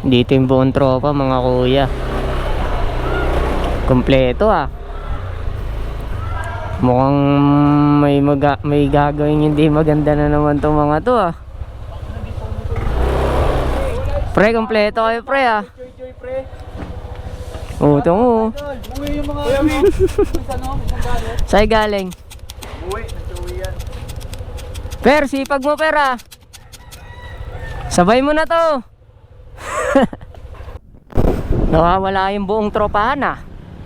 Dito yung buong tropa mga kuya. Kompleto ah. Mukhang may gagawin hindi maganda na naman tong mga to ah. Pre, kompleto kayo pre ah. Oo, ito mo. Sa'yo galing. Per, sipag mo per ah. Sabay mo na to. Nawawala yung buong tropahan ah.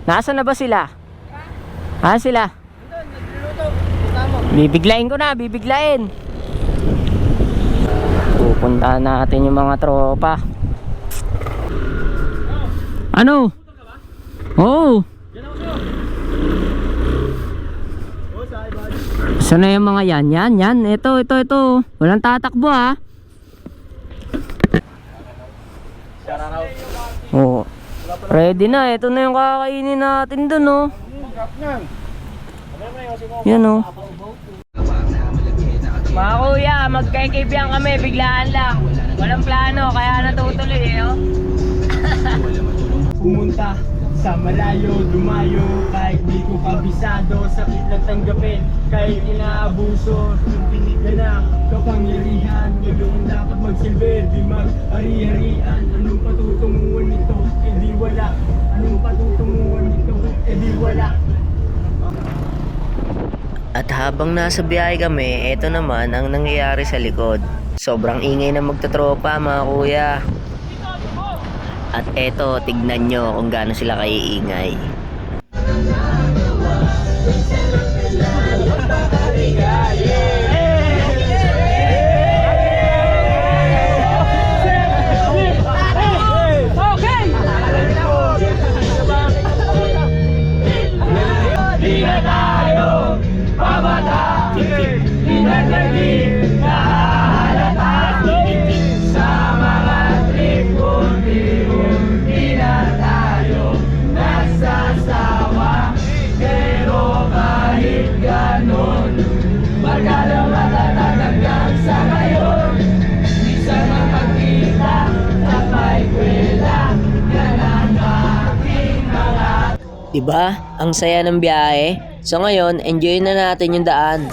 Nasaan na ba sila? Sila? Bibiglain ko na, bibiglain. Pupuntahan natin yung mga tropa. Ano? Oo. Saan na yung mga yan? Yan. Ito. Walang tatakbo ha. Oo. Ready na. Ito na yung kakainin natin dun oh. Yan oh. Mga kuya, magkaibigan kami, biglaan lang. Walang plano, kaya natutuloy eh oh. Pumunta sa malayo, dumayo, kahit di ko kabisado, sakit na tanggapin, kahit inaabuso, pinigyan na kapangyarihan, doon dapat magsilbi, di mag-ari-arian, anong patutunguhan nito, di wala, anong patutunguhan nito, di wala. At habang nasa biyahe kami, eto naman ang nangyayari sa likod. Sobrang ingay na magtatropa mga kuya. At eto, tignan nyo kung gaano sila kaiingay. Diba? Ang saya ng biyahe. So ngayon, enjoy na natin yung daan.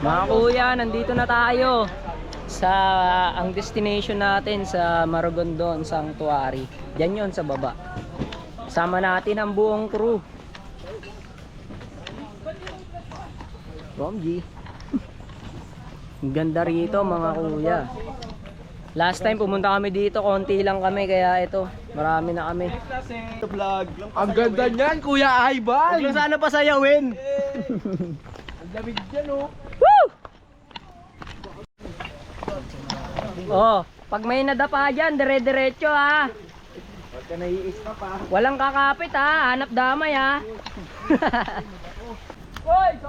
Mga kuya, nandito na tayo sa ang destination natin sa Maragondon Sanctuary. Diyan yon sa baba. Sama natin ang buong crew. Romji. Ang ganda rito mga kuya. Last time pumunta kami dito, konti lang kami kaya ito, marami na kami. Ang ganda niyan, Kuya Ivan! Huwag sana pasayawin. Ang lamig dyan oh. Woo! Oh, pag may nadapa dyan, dire-diretso ha. Huwag ka naiispa pa. Walang kakapit ha, hanap damay ha.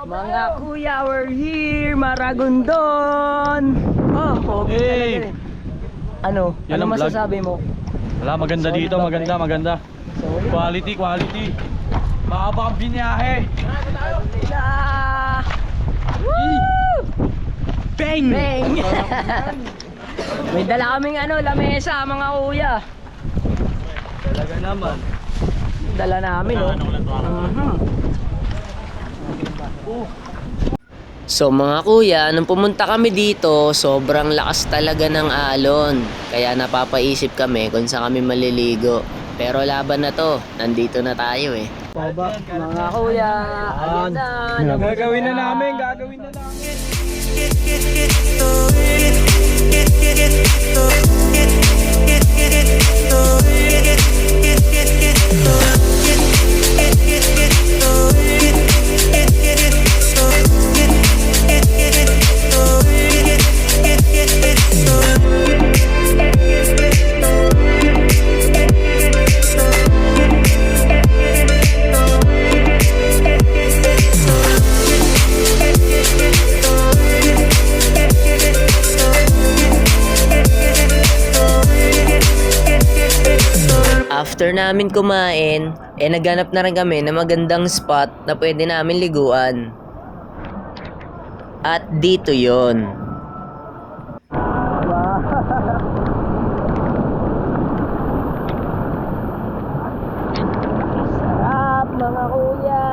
Mga kuya, we're here, Maragondon. Oh, pogi talaga eh. Ano? Yan Ano ang vlog. masasabi mo? Wala, maganda Solid dito, ba, maganda. Solid. Quality. Mahaba ang biniyahe. Ah! Woo! Bang! Bang! May dala kaming lamesa mga kuya. Talaga naman. Dala namin oh. So mga kuya, nung pumunta kami dito, sobrang lakas talaga ng alon. Kaya napapaisip kami kung saan kami maliligo. Pero laban na to, nandito na tayo eh. Mga kuya, again na. Gagawin na namin. After namin kumain, naghanap na rin kami ng magandang spot na pwede namin liguan. At dito yon. Sarap mga kuya!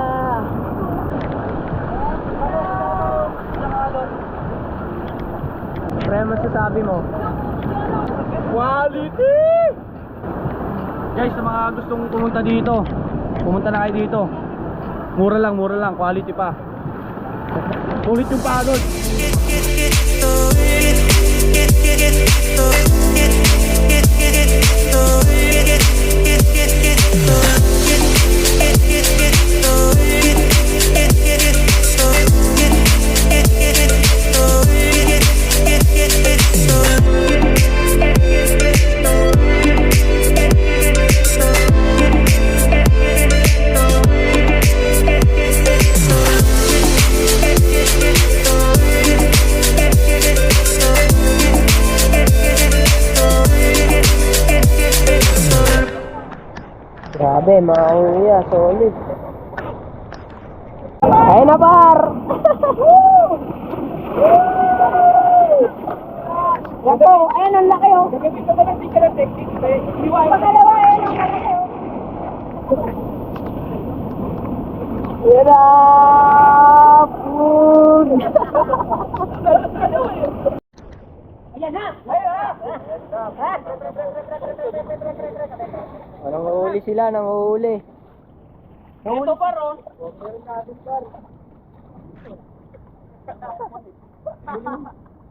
Pre, masasabi mo? Quality! Guys, sa mga gustong pumunta dito, pumunta na kayo dito. Mura lang, quality pa. Ulit yung pagod. Grabe mga kuya, solid. Ayun na par! Ito, ayun ang laki oh. Ito ba ng tika ng technique? Pagkalawa, ayun ang laki oh. Hirap! Food! Ayan na! Nanguhuli sila, nanguhuli. Ito pa ron.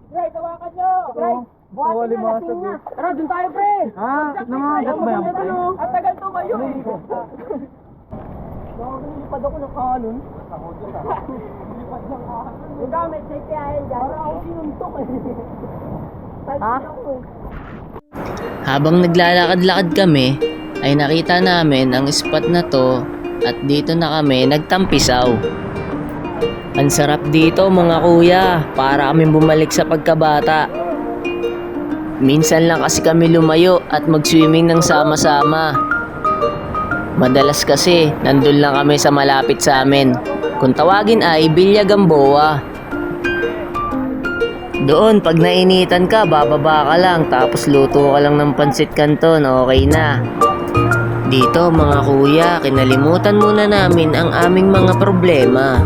Right, tawakan nyo! Right! Buhatin na, lasing na! Tara, dun tayo, pre! Ha? Nangagat ba yan, pre? Ang tagal tumayo eh! Lipad ako ng kanon. Lipad ng kanon. Yung gamit, may tiyahin dyan. Para ako sinuntok eh. Ha? Habang naglalakad-lakad kami, ay nakita namin ang spot na to at dito na kami nagtampisaw. Ang sarap dito mga kuya, para kami bumalik sa pagkabata. Minsan lang kasi kami lumayo at mag-swimming ng sama-sama. Madalas kasi nandun lang kami sa malapit sa amin. Kung tawagin ay Villa Gamboa. Doon pag nainitan ka, bababa ka lang tapos luto ka lang ng pansit canton, okay na. Dito mga kuya, kinalimutan muna namin ang aming mga problema.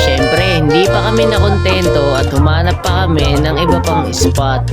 Siyempre, hindi pa kami nakontento at humanap pa kami ng iba pang spot.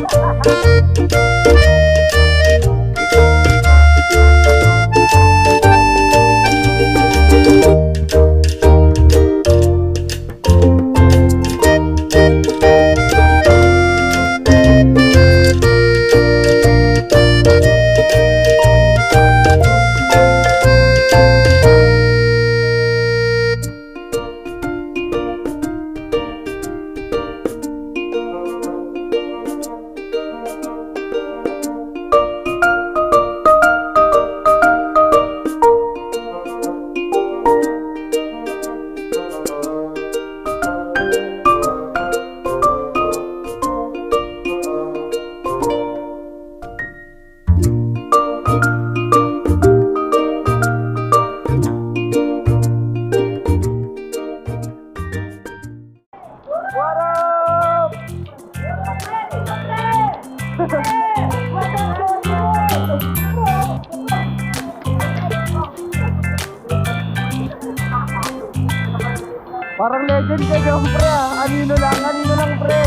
Parang legend ka dyan, pre ah. Anino lang, pre.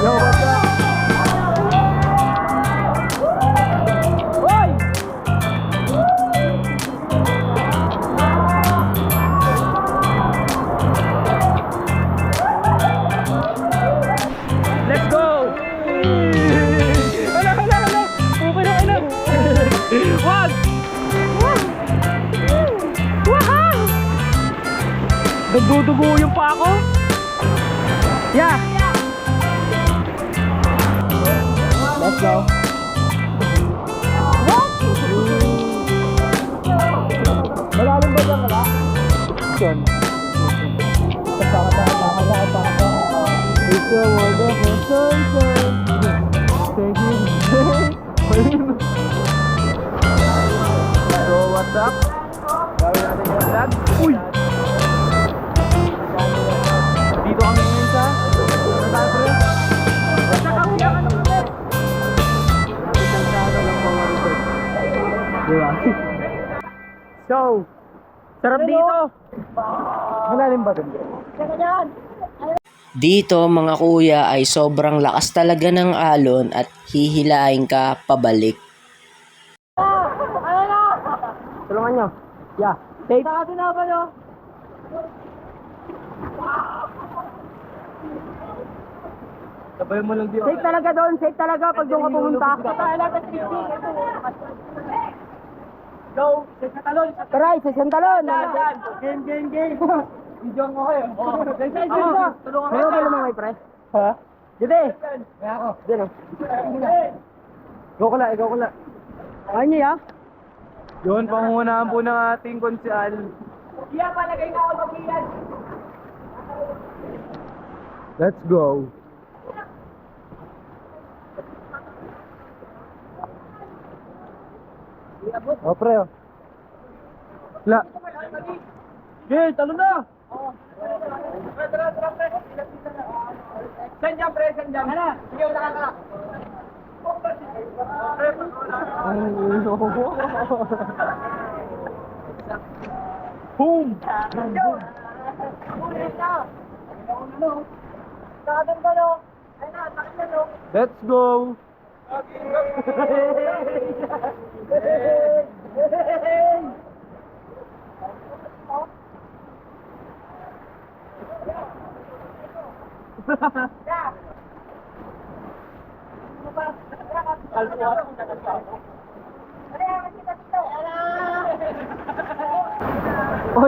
Yo, what's up? Hoy! Let's go! Hala! Okay na. Wag! Wow! Nagdudugo yung pa ako? Yeah! Let's go! Malalim ba dyan, wala? Yun. It's a wonderful sunset. So what's up? Gawin natin yung vlog. Uy! Dito kami ngayon sa Santre. Sa kapiyakan ng ulit. Isang sana lang mga resort. Diba? So, sarap dito. Malalim ba dun? Dito mga kuya ay sobrang lakas talaga ng alon at hihilahin ka pabalik. Tulungan nyo. Yeah. Safe. Sabay mo lang dito. Safe talaga doon, safe talaga pag doon ka pumunta. Go! Sa talon! Taray, sa Santalon. Game! Video mo kayo. Tulungan Sa'yo ba naman may pre? Ha? Dito Kaya ako. Diyan o. Ikaw ko la. Ayaw niyo ya? Yun, pangungunahan po ng ating konsyal. Let's go. O, pre, o. La. Okay, talo na! Saan dyan, pre? Saan dyan? Sige, wala ka. Boom! Let's go! Oy!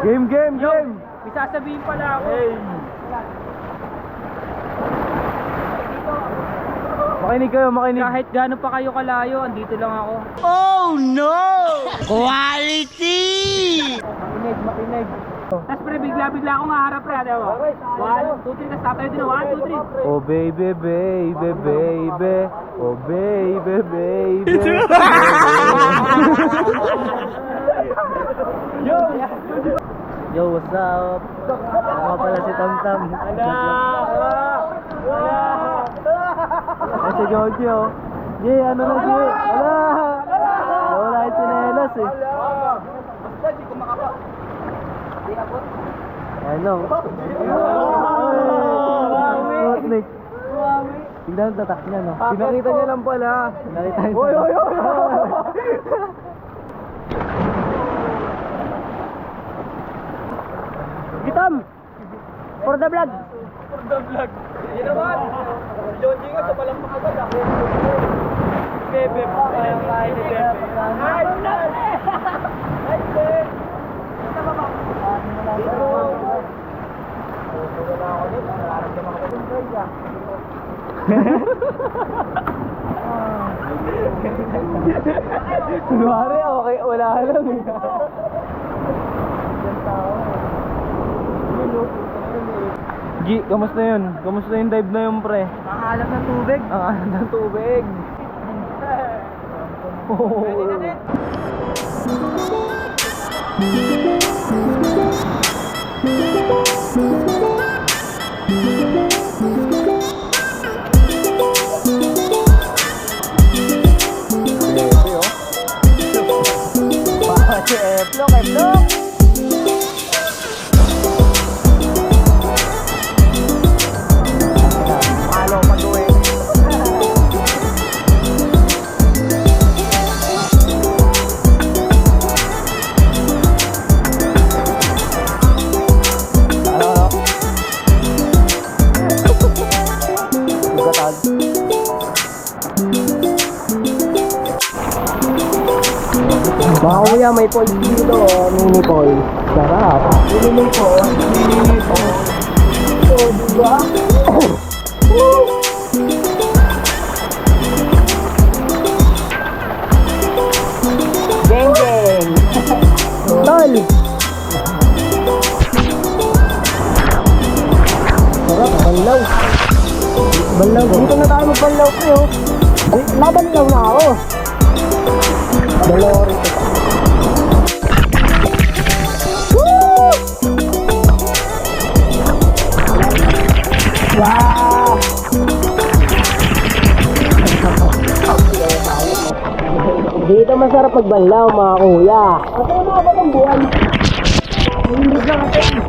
Game! May sasabihin pala ako. Hey! Makinig kayo. Kahit gaano pa kayo kalayo, andito lang ako. Makinig. Tapos pre, bigla akong haharap pre, ano mo? 1, 2, 3, tapos tatayo din. 1, 2, 3. Oh baby. Oh baby. Yo, what's up? Ako pala si Tamtam. Ay, si Jojo. Yay, ano na siya? Wala yung sinelas eh. Ano? Sputnik. Tingnan ang tatak niya, no? Pinakita niya lang pala. Pinakita niya. Oy! Gitom! For the vlog! Yan naman. Si Jojo nga, sa palang pakagad. Bebe. Kaya ni Bebe. Ay, Kunwari, okay, wala lang eh. G, kamusta yun? Kamusta yung dive na yun, pre? Nakahanap ng tubig. Ang alam ng tubig. Mga kuya, may poles dito, oh, mini poles. Sarap. Mini poles, mini poles. Oh, diba? Geng geng. Tol. Sarap, banlaw. Banlaw. Dito na tayo magbanlaw kayo. Nabanlaw na ako. Banlaw rito. Wow! Dito masarap magbanlaw mga kuya. Ito yung mga batang buwan. Hindi lang natin.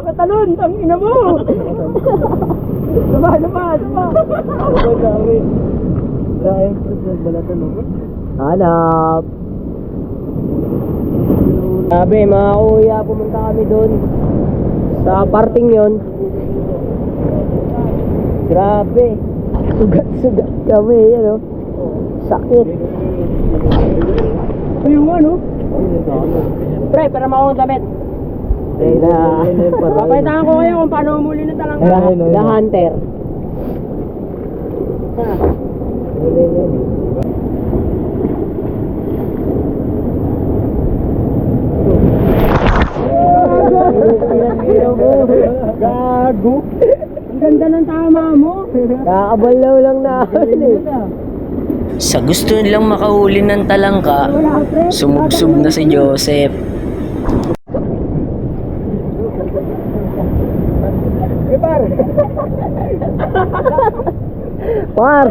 Katalon, ang ina mo! Lama. Hanap! Sabi mga kuya, pumunta kami doon sa parting yon. Grabe! Sugat kami, yan o. Sakit. Yung ano? Pre, pero makuha damit. Papalitan ko kayo kung paano umuli na talangka. The Hunter. Gago. Ang ganda ng tama mo. Kakabalaw lang na Sa gusto nilang makahuli ng talangka, sumubsob na si Joseph. Par,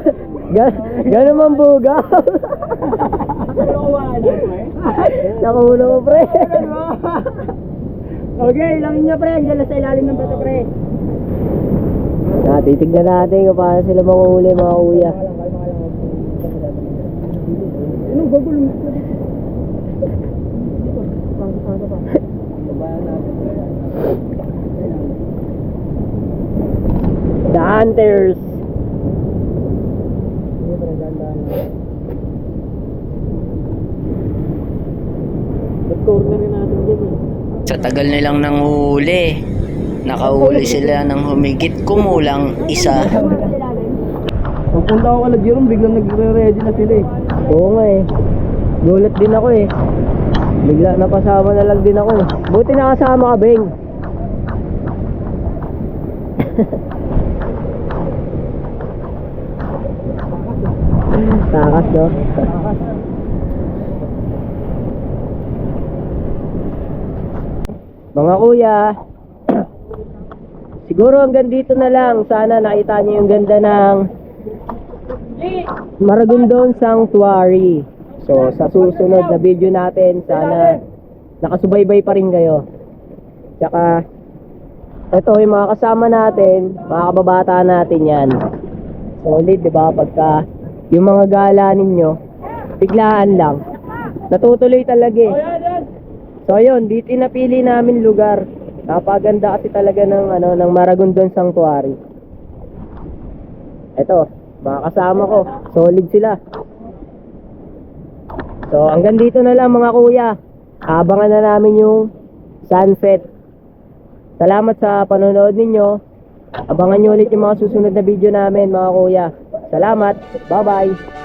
gano'n man bugaw. Nakuha mo, pre. Okay, ilangin niya, pre. Diyan na sa ilalim ng bato, pre. Titignan natin kung paano sila manguhuli, mga kuya. Anong gagulong? The Hunters. Sa tagal nilang nanghuli, nakahuli sila ng humigit kumulang isa. Pagpunta ako kala Jerome, biglang nagre-ready na sila eh. Oo nga eh. Gulat din ako eh. Bigla napasama na lang din ako. Buti nakasama ka, Beng. Takas, no? Mga kuya, siguro hanggang dito na lang. Sana nakita niyo yung ganda ng Maragondon Sanctuary. So, sa susunod na video natin, sana nakasubaybay pa rin kayo. Tsaka, ito yung mga kasama natin, mga kababata natin yan. Solid, di ba? Pagka yung mga gala ninyo, biglaan lang. Natutuloy talaga eh. So, yun, dito napili namin lugar. Napaganda kasi talaga ng Maragondon Sanctuary. Ito, mga kasama ko, solid sila. So, hanggang dito na lang mga kuya. Abangan na namin yung sunset. Salamat sa panonood ninyo. Abangan nyo ulit yung mga susunod na video namin mga kuya. Salamat. Bye-bye.